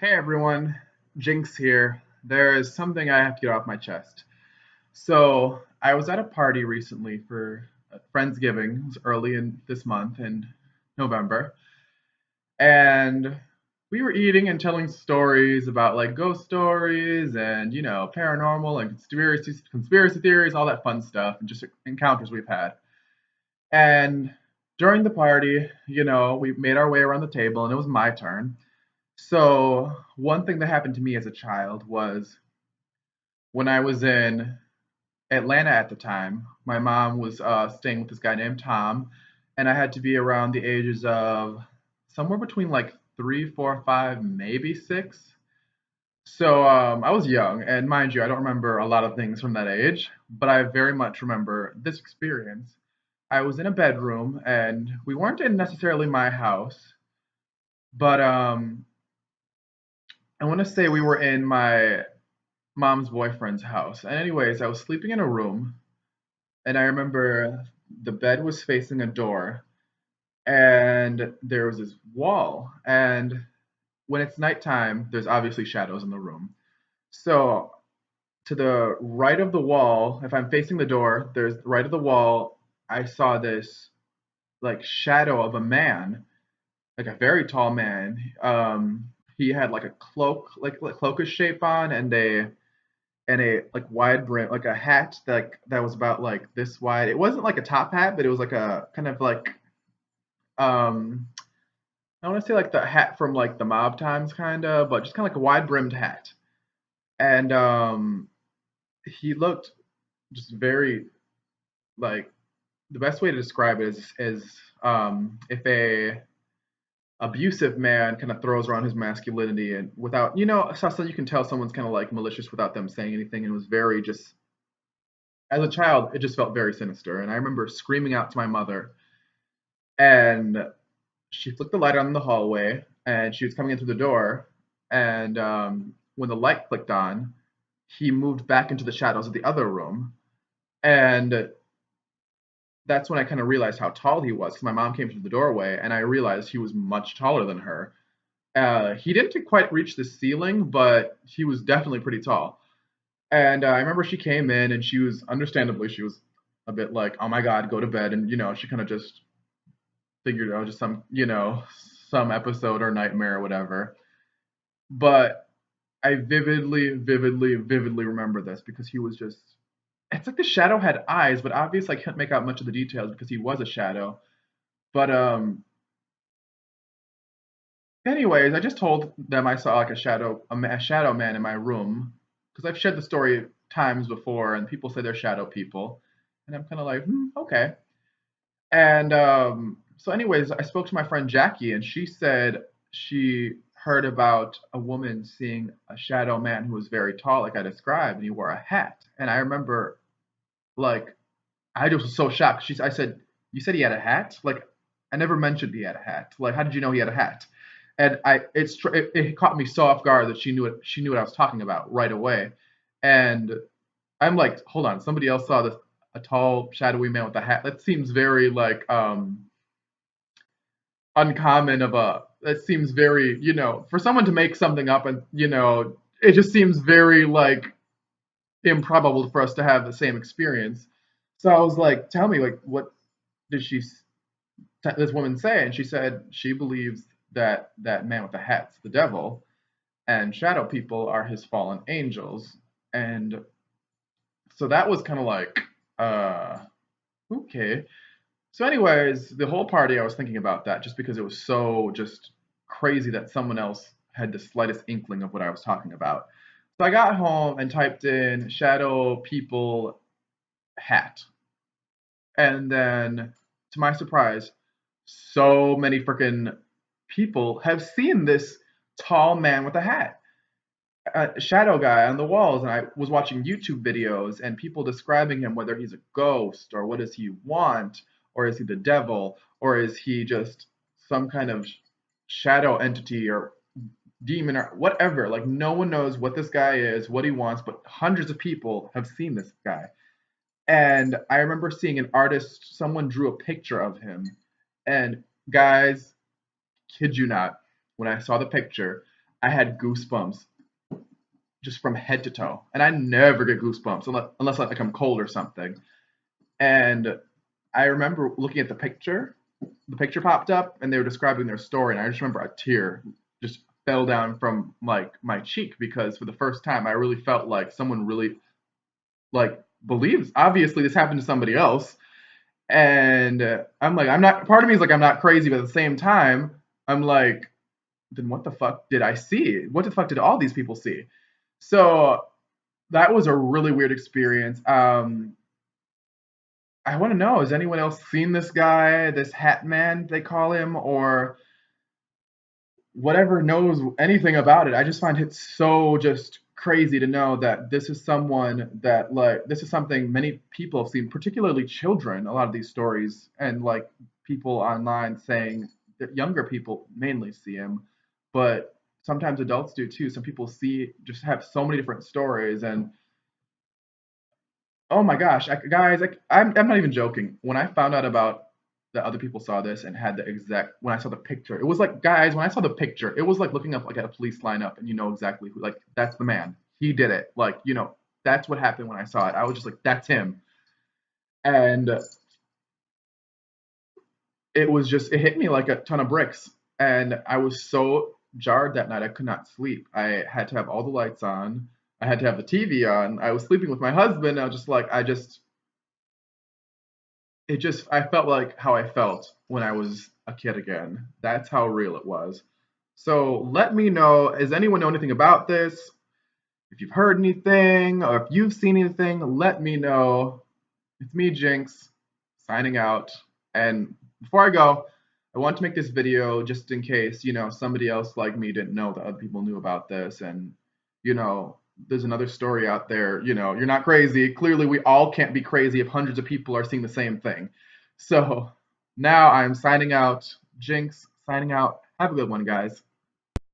Hey everyone, Jinx here. There is something I have to get off my chest. So, I was at a party recently for Friendsgiving. It was early in this month in November, and we were eating and telling stories about like ghost stories and paranormal and conspiracy theories, all that fun stuff, and just encounters we've had. And during the party, we made our way around the table, and it was my turn. So, one thing that happened to me as a child was when I was in Atlanta at the time, my mom was staying with this guy named Tom, and I had to be around the ages of somewhere between like three, four, five, maybe six. So I was young, and mind you, I don't remember a lot of things from that age, but I very much remember this experience. I was in a bedroom, and we weren't in necessarily my house, but I want to say we were in my mom's boyfriend's house. And anyways, I was sleeping in a room, and I remember the bed was facing a door, and there was this wall. And when it's nighttime, there's obviously shadows in the room. So to the right of the wall, if I'm facing the door, there's the right of the wall, I saw this like shadow of a man, like a very tall man. He had like a cloak, like cloakish shape on, and a like wide brim, like a hat that was about like this wide. It wasn't like a top hat, but it was like a kind of like um I want to say like the hat from like the mob times kind of, but just kind of like a wide brimmed hat. And he looked just very like the best way to describe it is if a abusive man kind of throws around his masculinity and without so you can tell someone's kind of like malicious without them saying anything, and it was very just as a child, it just felt very sinister. And I remember screaming out to my mother, and she flicked the light on in the hallway, and she was coming in through the door. And when the light clicked on, he moved back into the shadows of the other room. And that's when I kind of realized how tall he was. Because my mom came through the doorway, and I realized he was much taller than her. He didn't quite reach the ceiling, but he was definitely pretty tall. And I remember she came in, and she was a bit like, "Oh my God, go to bed." And she kind of just figured out just some episode or nightmare or whatever. But I vividly remember this because he was just. It's like the shadow had eyes, but obviously I can't make out much of the details because he was a shadow. But anyways, I just told them I saw like a shadow man in my room because I've shared the story times before, and people say they're shadow people, and I'm kind of like, okay. And so, anyways, I spoke to my friend Jackie, and she said she heard about a woman seeing a shadow man who was very tall, like I described, and he wore a hat. And I remember, like, I just was so shocked. I said, "You said he had a hat? Like, I never mentioned he had a hat. Like, how did you know he had a hat?" And it caught me so off guard that she knew it. She knew what I was talking about right away. And I'm like, hold on, somebody else saw this a tall, shadowy man with a hat. That seems very like uncommon of a that seems very, for someone to make something up, and it just seems very like improbable for us to have the same experience. So I was like, tell me, like, what did this woman say? And she said she believes that that man with the hat's the devil, and shadow people are his fallen angels. And so that was kind of like, uh, okay. So, anyways, the whole party, I was thinking about that just because it was so just crazy that someone else had the slightest inkling of what I was talking about. So I got home and typed in shadow people hat. And then, to my surprise, so many freaking people have seen this tall man with a hat, a shadow guy on the walls. And I was watching YouTube videos and people describing him, whether he's a ghost or what does he want, or is he the devil, or is he just some kind of shadow entity or demon or whatever. Like, no one knows what this guy is, what he wants, but hundreds of people have seen this guy. And I remember seeing an artist, someone drew a picture of him. And guys, kid you not, when I saw the picture, I had goosebumps just from head to toe, and I never get goosebumps unless like I'm cold or something. And I remember looking at the picture popped up, and they were describing their story, and I just remember a tear just fell down from like my cheek because for the first time I really felt like someone really like believes. Obviously, this happened to somebody else, and I'm like, I'm not. Part of me is like, I'm not crazy, but at the same time, I'm like, then what the fuck did I see? What the fuck did all these people see? So that was a really weird experience. I want to know, has anyone else seen this guy, this Hat Man, they call him, or whatever knows anything about it? I just find it so just crazy to know that this is someone that like this is something many people have seen, particularly children. A lot of these stories and like people online saying that younger people mainly see him, but sometimes adults do too. Some people see just have so many different stories and oh my gosh, guys, I'm not even joking. When I found out about that other people saw this and had the exact, when I saw the picture, it was like, guys, when I saw the picture, it was like looking up like at a police lineup and you know exactly who, like, that's the man. He did it. Like, that's what happened when I saw it. I was just like, that's him. And it was just, it hit me like a ton of bricks. And I was so jarred that night, I could not sleep. I had to have all the lights on. I had to have the TV on. I was sleeping with my husband. I was just like, I felt like how I felt when I was a kid again. That's how real it was. So let me know, does anyone know anything about this? If you've heard anything or if you've seen anything, let me know. It's me, Jinx, signing out. And before I go, I want to make this video just in case, somebody else like me didn't know that other people knew about this. And, you know, there's another story out there, you're not crazy. Clearly, we all can't be crazy if hundreds of people are seeing the same thing. So now I'm signing out. Jinx, signing out. Have a good one, guys.